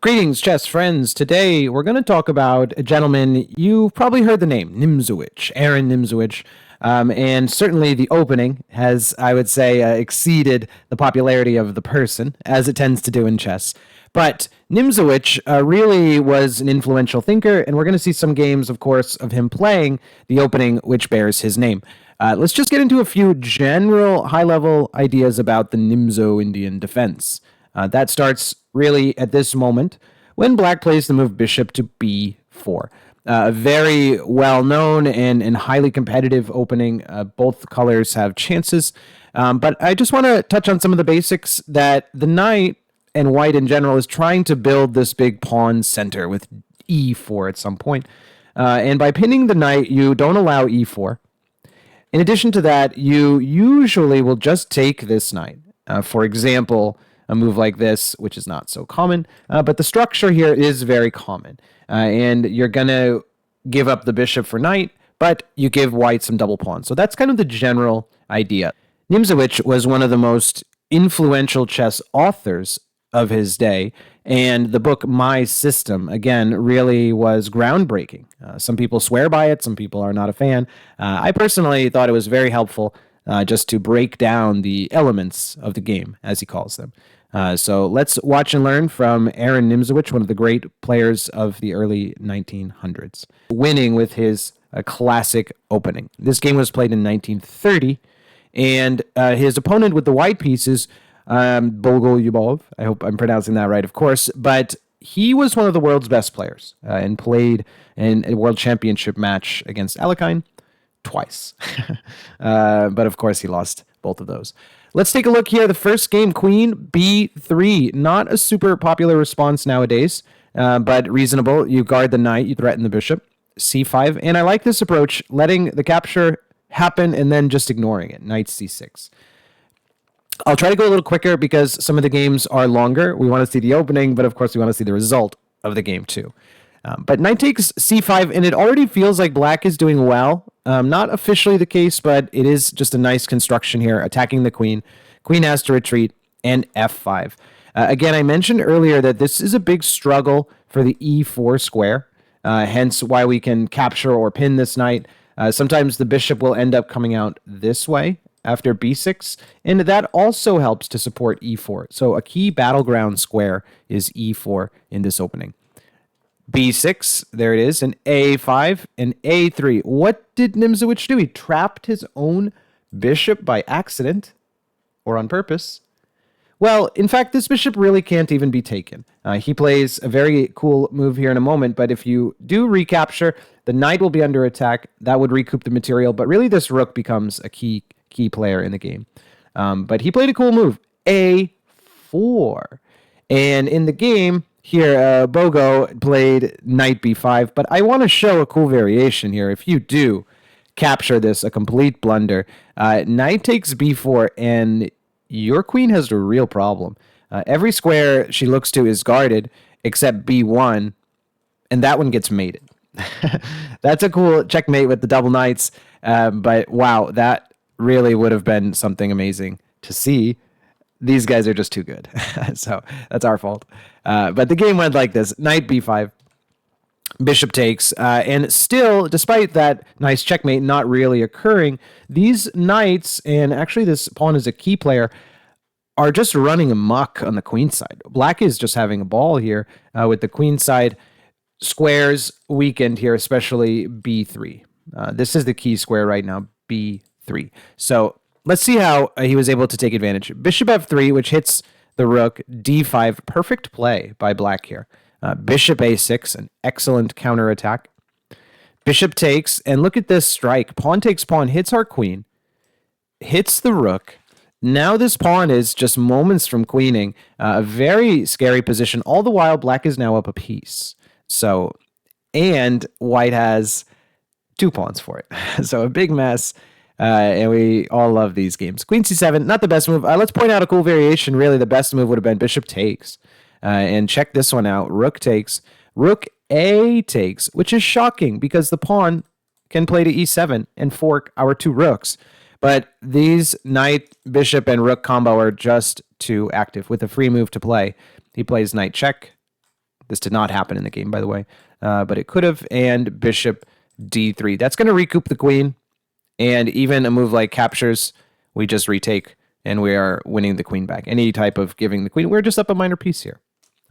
Greetings, chess friends. Today we're going to talk about a gentleman you've probably heard the name, Nimzowitsch, Aron Nimzowitsch. And certainly the opening has, I would say, exceeded the popularity of the person, as it tends to do in chess. But Nimzowitsch really was an influential thinker, and we're going to see some games, of course, of him playing the opening, which bears his name. Let's just get into a few general high-level ideas about the Nimzo-Indian Defense. That starts really at this moment when black plays the move bishop to b4. A very well-known and highly competitive opening. Both colors have chances. But I just want to touch on some of the basics that the knight and white in general is trying to build this big pawn center with e4 at some point. And by pinning the knight, you don't allow e4. In addition to that, you usually will just take this knight. For example, a move like this, which is not so common, but the structure here is very common. And you're going to give up the bishop for knight, but you give white some double pawns. So that's kind of the general idea. Nimzowitsch was one of the most influential chess authors of his day, and the book My System, again, really was groundbreaking. Some people swear by it, some people are not a fan. I personally thought it was very helpful just to break down the elements of the game, as he calls them. So let's watch and learn from Aron Nimzowitsch, one of the great players of the early 1900s, winning with his classic opening. This game was played in 1930, and his opponent with the white pieces, Bogoljubov, I hope I'm pronouncing that right, of course, but he was one of the world's best players and played in a world championship match against Alekhine twice. But of course, he lost both of those. Let's take a look here. The first game, queen b3. Not a super popular response nowadays, but reasonable. You guard the knight, you threaten the bishop. c5. And I like this approach, letting the capture happen and then just ignoring it. Knight c6. I'll try to go a little quicker because some of the games are longer. We want to see the opening, but of course we want to see the result of the game too. But knight takes c5, and it already feels like black is doing well. Not officially the case, but it is just a nice construction here, attacking the queen. Queen has to retreat, and f5. Again, I mentioned earlier that this is a big struggle for the e4 square, hence why we can capture or pin this knight. Sometimes the bishop will end up coming out this way after b6, and that also helps to support e4. So a key battleground square is e4 in this opening. b6, there it is, and a5, and a3. What did Nimzowitsch do? He trapped his own bishop by accident, or on purpose. Well, in fact, this bishop really can't even be taken. He plays a very cool move here in a moment, but if you do recapture, the knight will be under attack. That would recoup the material, but really this rook becomes a key player in the game. But he played a cool move, a4. And in the game, here, Bogo played knight b5, but I want to show a cool variation here. If you do capture this, a complete blunder, knight takes b4, and your queen has a real problem. Every square she looks to is guarded, except b1, and that one gets mated. That's a cool checkmate with the double knights, but wow, that really would have been something amazing to see. These guys are just too good. So that's our fault. But the game went like this. Knight b5. Bishop takes. And still, despite that nice checkmate not really occurring, these knights, and actually this pawn is a key player, are just running amok on the queen side. Black is just having a ball here with the queen side. Squares weakened here, especially b3. This is the key square right now, b3. So let's see how he was able to take advantage. Bishop f3, which hits the rook, d5. Perfect play by black here. Bishop a6, an excellent counterattack. Bishop takes, and look at this strike. Pawn takes pawn, hits our queen, hits the rook. Now this pawn is just moments from queening. A very scary position. All the while, black is now up a piece. So, and white has two pawns for it. So a big mess. And we all love these games. Queen c7, not the best move. Let's point out a cool variation. Really, the best move would have been bishop takes. And check this one out. Rook takes. Rook a takes, which is shocking because the pawn can play to e7 and fork our two rooks. But these knight, bishop, and rook combo are just too active with a free move to play. He plays knight check, This did not happen in the game, by the way, but it could have. And bishop d3. That's going to recoup the queen. And even a move like captures, we just retake, and we are winning the queen back. Any type of giving the queen, we're just up a minor piece here.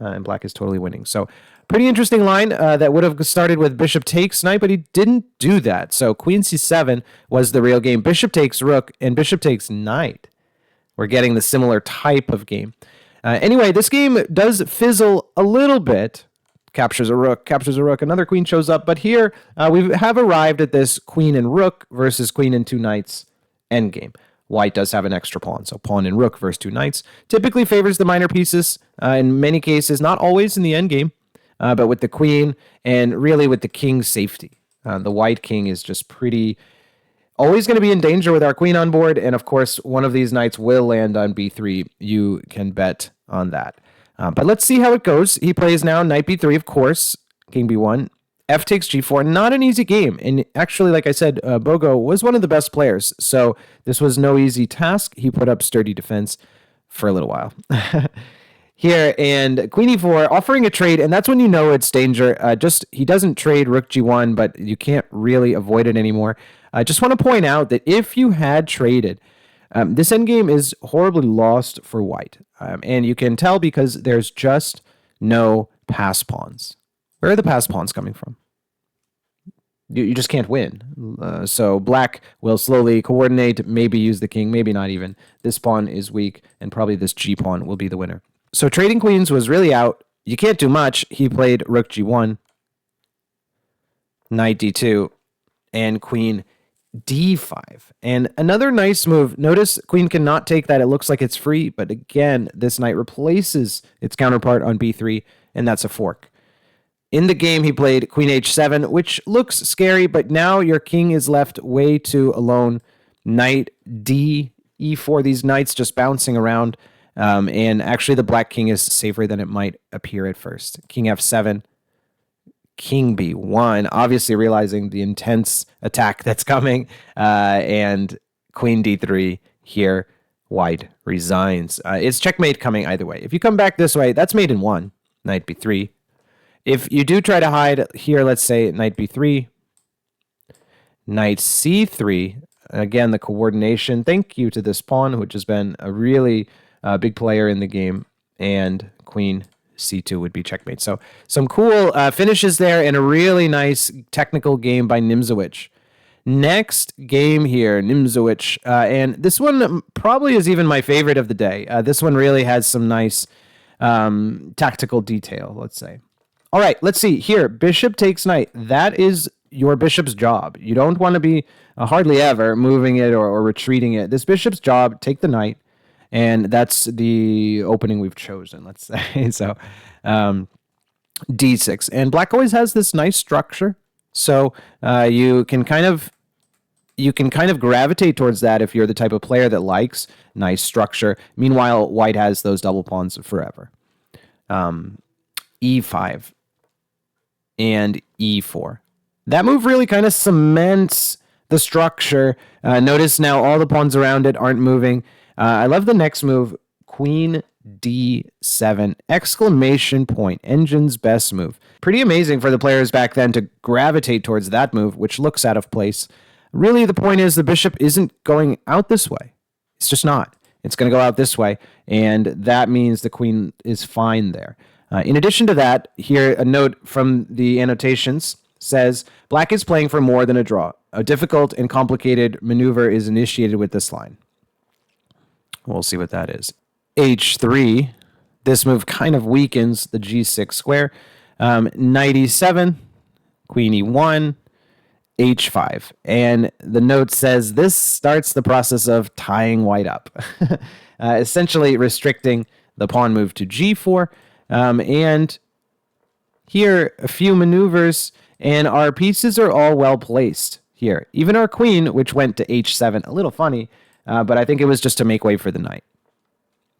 And black is totally winning. So pretty interesting line that would have started with bishop takes knight, but he didn't do that. So queen c7 was the real game. Bishop takes rook and bishop takes knight. We're getting the similar type of game. Anyway, this game does fizzle a little bit. Captures a rook, another queen shows up. But here we have arrived at this queen and rook versus queen and two knights endgame. White does have an extra pawn, so pawn and rook versus two knights. Typically favors the minor pieces in many cases, not always in the endgame, but with the queen and really with the king's safety. The white king is just always going to be in danger with our queen on board, and of course, one of these knights will land on b3. You can bet on that. But let's see how it goes. He plays now knight b3, of course, king b1. F takes g4, not an easy game. And actually, like I said, Bogo was one of the best players. So this was no easy task. He put up sturdy defense for a little while. Here, and queen e4, offering a trade, and that's when you know it's danger. He doesn't trade rook g1, but you can't really avoid it anymore. I just want to point out that if you had traded, this endgame is horribly lost for white. And you can tell because there's just no pass pawns. Where are the pass pawns coming from? You just can't win. So black will slowly coordinate, maybe use the king, maybe not even. This pawn is weak, and probably this g pawn will be the winner. So trading queens was really out. You can't do much. He played rook g1, knight d2, and queen d5. And another nice move. Notice queen cannot take that. It looks like it's free, but again, this knight replaces its counterpart on b3, and that's a fork. In the game, he played queen h7, which looks scary, but now your king is left way too alone. Knight d e4, these knights just bouncing around, and actually the black king is safer than it might appear at first. King f7, king b1, obviously realizing the intense attack that's coming, and queen d3 here, white resigns. It's checkmate coming either way. If you come back this way, that's mate in one, knight b3. If you do try to hide here, let's say knight b3, knight c3, again, the coordination, thank you to this pawn, which has been a really big player in the game, and queen c2 would be checkmate. So some cool finishes there, and a really nice technical game by Nimzowitsch. Next game here, Nimzowitsch, and this one probably is even my favorite of the day. This one really has some nice tactical detail, let's say. All right, let's see here. Bishop takes knight. That is your bishop's job. You don't want to be hardly ever moving it or retreating it. This bishop's job, take the knight, and that's the opening we've chosen, let's say. So d6. And black always has this nice structure. So you can kind of gravitate towards that if you're the type of player that likes nice structure. Meanwhile, white has those double pawns forever. E5 and e4. That move really kind of cements the structure. Notice now all the pawns around it aren't moving. I love the next move, queen d7, exclamation point, engine's best move. Pretty amazing for the players back then to gravitate towards that move, which looks out of place. Really, the point is the bishop isn't going out this way. It's just not. It's going to go out this way, and that means the queen is fine there. In addition to that, here a note from the annotations says, black is playing for more than a draw. A difficult and complicated maneuver is initiated with this line. We'll see what that is. H3, this move kind of weakens the G6 square. Knight E7, Queen E1, H5. And the note says this starts the process of tying white up, essentially restricting the pawn move to G4. And here, a few maneuvers, and our pieces are all well placed here. Even our queen, which went to H7, a little funny, but I think it was just to make way for the knight.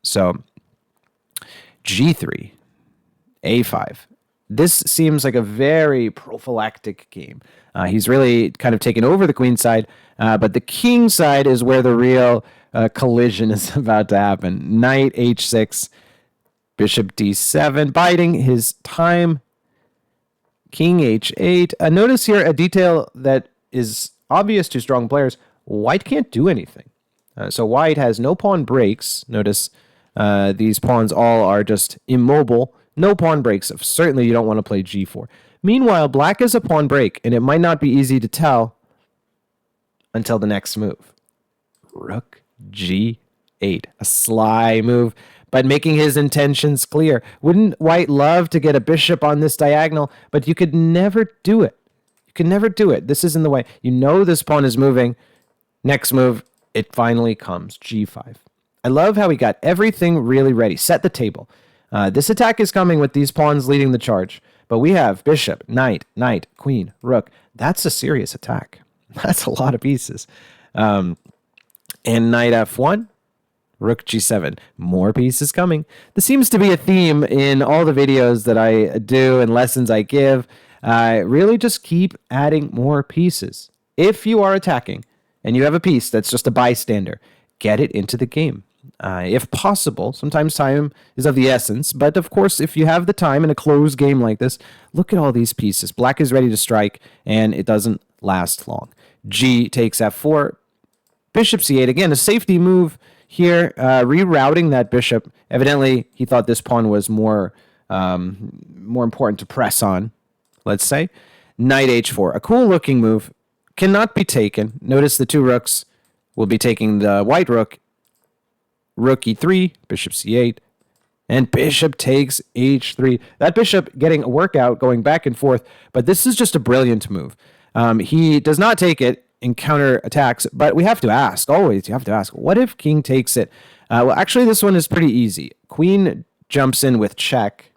So, G3, A5. This seems like a very prophylactic game. He's really kind of taken over the queen side, but the king side is where the real collision is about to happen. Knight H6. Bishop d7, biding his time. King h8. Notice here a detail that is obvious to strong players. White can't do anything. So white has no pawn breaks. Notice these pawns all are just immobile. No pawn breaks. Certainly you don't want to play g4. Meanwhile, black is a pawn break, and it might not be easy to tell until the next move. Rook g8. A sly move, but making his intentions clear. Wouldn't white love to get a bishop on this diagonal, but you could never do it. You can never do it. This isn't the way. You know this pawn is moving. Next move, it finally comes, g5. I love how he got everything really ready. Set the table. This attack is coming with these pawns leading the charge, but we have bishop, knight, queen, rook. That's a serious attack. That's a lot of pieces. And knight f1. Rook g7. More pieces coming. This seems to be a theme in all the videos that I do and lessons I give. Really just keep adding more pieces. If you are attacking and you have a piece that's just a bystander, get it into the game. If possible, sometimes time is of the essence, but of course, if you have the time in a closed game like this, look at all these pieces. Black is ready to strike, and it doesn't last long. G takes f4. Bishop c8. Again, a safety move here, rerouting that bishop. Evidently, he thought this pawn was more important to press on, let's say. Knight h4. A cool-looking move. Cannot be taken. Notice the two rooks will be taking the white rook. Rook e3, bishop c8, and bishop takes h3. That bishop getting a workout, going back and forth, but this is just a brilliant move. He does not take it in counter attacks, but we have to ask, always you have to ask, what if king takes it? Well, actually, this one is pretty easy. Queen jumps in with check.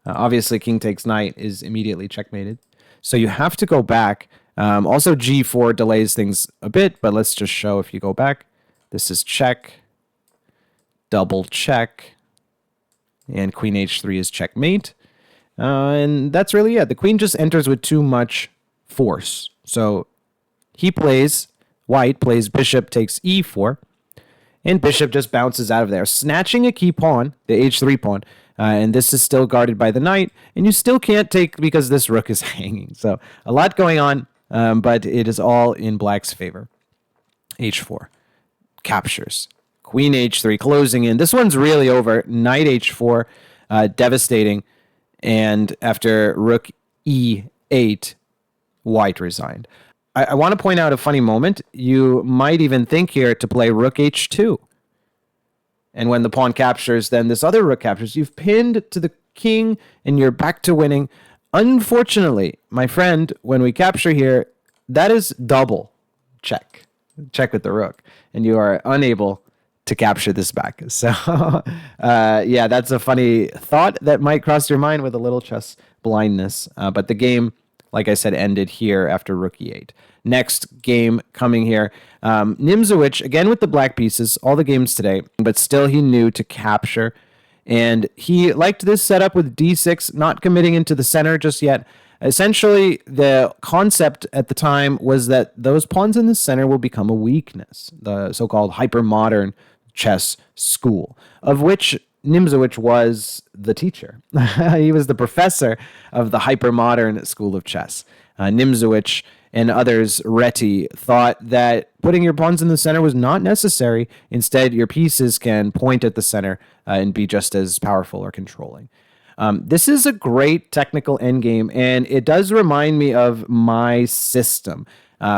Obviously, king takes knight is immediately checkmated. So you have to go back. Also, g4 delays things a bit, but let's just show if you go back. This is check. Double check, and queen h3 is checkmate. And that's really it. The queen just enters with too much force. So white plays bishop takes e4, and bishop just bounces out of there, snatching a key pawn, the h3 pawn, and this is still guarded by the knight, and you still can't take because this rook is hanging. So a lot going on, but it is all in black's favor. h4, captures. Queen h3, closing in. This one's really over. Knight h4, devastating. And after rook e8, white resigned. I want to point out a funny moment. You might even think here to play rook h2. And when the pawn captures, then this other rook captures. You've pinned to the king, and you're back to winning. Unfortunately, my friend, when we capture here, that is double check. Check with the rook. And you are unable to capture this back. So, yeah, that's a funny thought that might cross your mind with a little chess blindness. But the game, like I said, ended here after rook e8. Next game coming here. Nimzowitsch, again with the black pieces, all the games today, but still he knew to capture. And he liked this setup with d6, not committing into the center just yet. Essentially, the concept at the time was that those pawns in the center will become a weakness, the so-called hypermodern chess school, of which Nimzowitsch was the teacher. He was the professor of the hypermodern school of chess. Nimzowitsch and others, Reti, thought that putting your pawns in the center was not necessary. Instead, your pieces can point at the center and be just as powerful or controlling. This is a great technical endgame, and it does remind me of my system.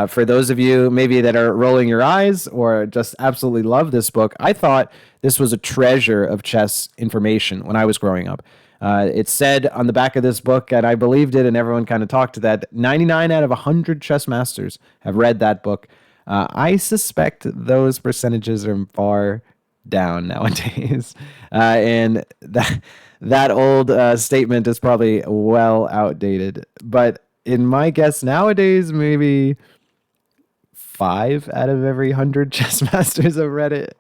For those of you maybe that are rolling your eyes or just absolutely love this book, I thought this was a treasure of chess information when I was growing up. It said on the back of this book, and I believed it, and everyone kind of talked to that, 99 out of 100 chess masters have read that book. I suspect those percentages are far down nowadays. And that old statement is probably well outdated. But in my guess nowadays, maybe 5 out of every 100 chess masters have read it,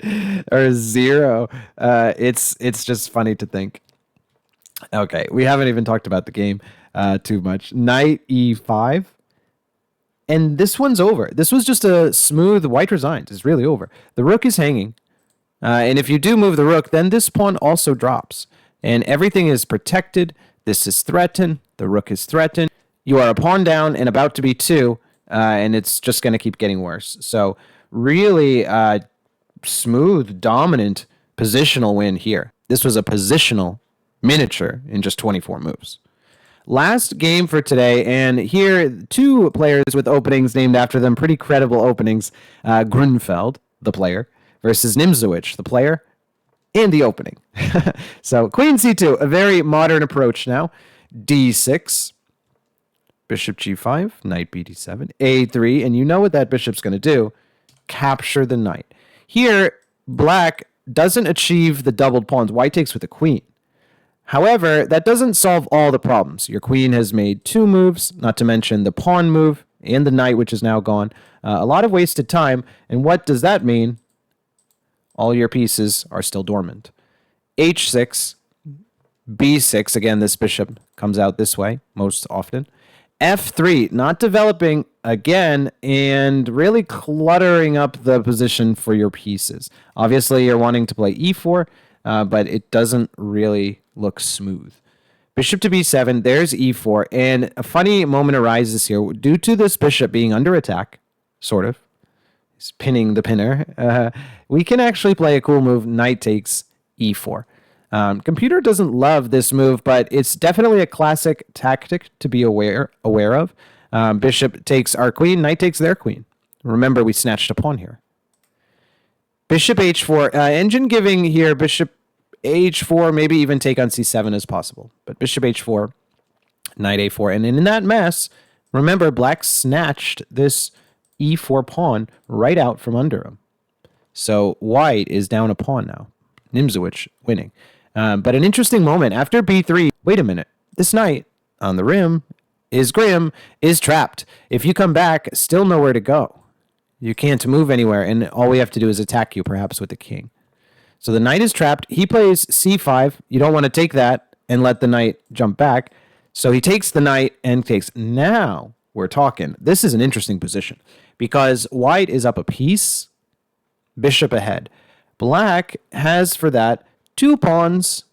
or 0. It's just funny to think. Okay, we haven't even talked about the game too much. Knight e5. And this one's over. This was just a smooth white resigns. It's really over. The rook is hanging. And if you do move the rook, then this pawn also drops. And everything is protected. This is threatened. The rook is threatened. You are a pawn down and about to be two, and it's just going to keep getting worse. So really smooth, dominant positional win here. This was a positional miniature in just 24 moves. Last game for today, and here two players with openings named after them, pretty credible openings. Grunfeld, the player, versus Nimzowitsch, the player, and the opening. So queen c2, a very modern approach now. d6, bishop g5, knight bd7, a3, and you know what that bishop's going to do. Capture the knight. Here, black doesn't achieve the doubled pawns. White takes with the queen. However, that doesn't solve all the problems. Your queen has made two moves, not to mention the pawn move and the knight, which is now gone. A lot of wasted time. And what does that mean? All your pieces are still dormant. h6, b6. Again, this bishop comes out this way most often. f3, not developing again and really cluttering up the position for your pieces. Obviously, you're wanting to play e4, but it doesn't really look smooth. Bishop to b7, there's e4, and a funny moment arises here. Due to this bishop being under attack, sort of, he's pinning the pinner, we can actually play a cool move, knight takes e4. Computer doesn't love this move, but it's definitely a classic tactic to be aware of. Bishop takes our queen, knight takes their queen. Remember, we snatched a pawn here. Bishop h4, engine giving here, bishop h4, maybe even take on c7 as possible. But bishop h4, knight a4. And in that mess, remember, black snatched this e4 pawn right out from under him. So white is down a pawn now. Nimzowitsch winning. But an interesting moment. After b3, wait a minute. This knight on the rim is grim, is trapped. If you come back, still nowhere to go. You can't move anywhere, and all we have to do is attack you, perhaps with the king. So the knight is trapped. He plays c5. You don't want to take that and let the knight jump back. So he takes the knight and takes. Now we're talking. This is an interesting position because white is up a piece, bishop ahead. Black has for that two pawns,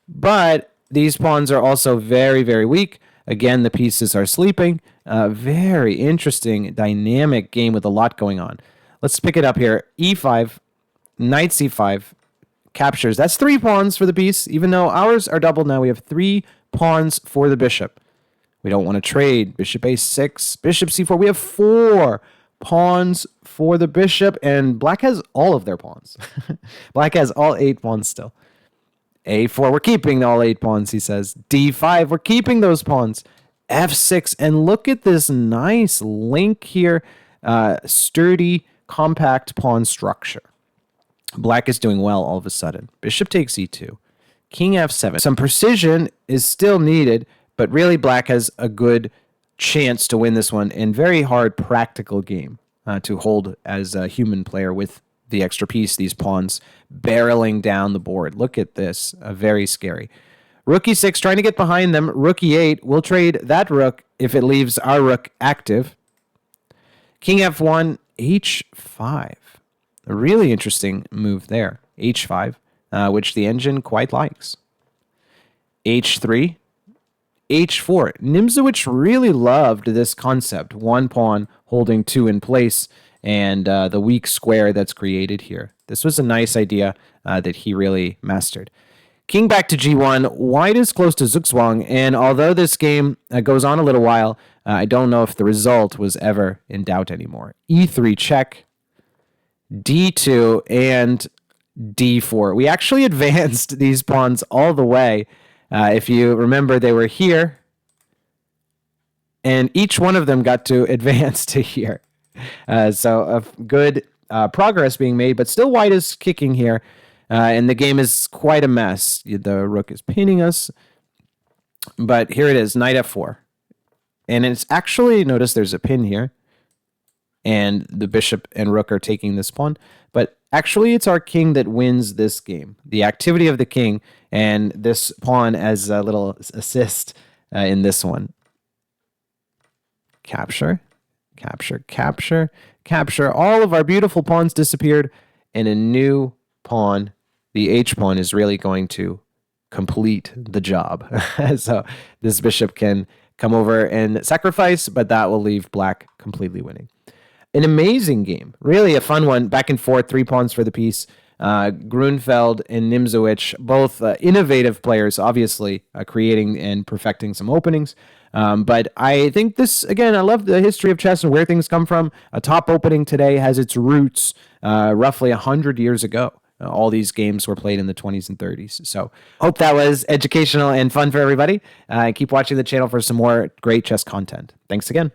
but these pawns are also very, very weak. Again, the pieces are sleeping. Very interesting, dynamic game with a lot going on. Let's pick it up here. e5, knight c5, captures. That's three pawns for the piece. Even though ours are doubled now, we have three pawns for the bishop. We don't want to trade. Bishop a6, bishop c4. We have four pawns for the bishop, and black has all of their pawns. Black has all 8 pawns still. a4, we're keeping all 8 pawns, he says. d5, we're keeping those pawns. f6, and look at this nice link here. Sturdy, compact pawn structure. Black is doing well all of a sudden. Bishop takes e2. King f7. Some precision is still needed, but really black has a good chance to win this one, and very hard practical game to hold as a human player with the extra piece, these pawns barreling down the board. Look at this, very scary. Rook e6, trying to get behind them. Rook e8, we'll trade that rook if it leaves our rook active. King f1, h5. A really interesting move there, h5, which the engine quite likes. h3, h4. Nimzowitsch really loved this concept, one pawn holding two in place, and the weak square that's created here. This was a nice idea that he really mastered. King back to g1. White is close to Zugzwang, and although this game goes on a little while, I don't know if the result was ever in doubt anymore. e3 check, d2, and d4. We actually advanced these pawns all the way. If you remember, they were here, and each one of them got to advance to here. So a good progress being made, but still white is kicking here, and the game is quite a mess. The rook is pinning us, but here it is, knight f4. And it's actually, notice there's a pin here, and the bishop and rook are taking this pawn, but actually it's our king that wins this game. The activity of the king, and this pawn as a little assist in this one. Capture, capture, capture, capture. All of our beautiful pawns disappeared, and a new pawn, the h pawn, is really going to complete the job. So this bishop can come over and sacrifice, but that will leave black completely winning. An amazing game, really a fun one, back and forth, 3 pawns for the piece. Grunfeld and Nimzowitsch, both innovative players, obviously creating and perfecting some openings. But I think this, again, I love the history of chess and where things come from. A top opening today has its roots roughly 100 years ago. All these games were played in the 20s and 30s. So hope that was educational and fun for everybody. Keep watching the channel for some more great chess content. Thanks again.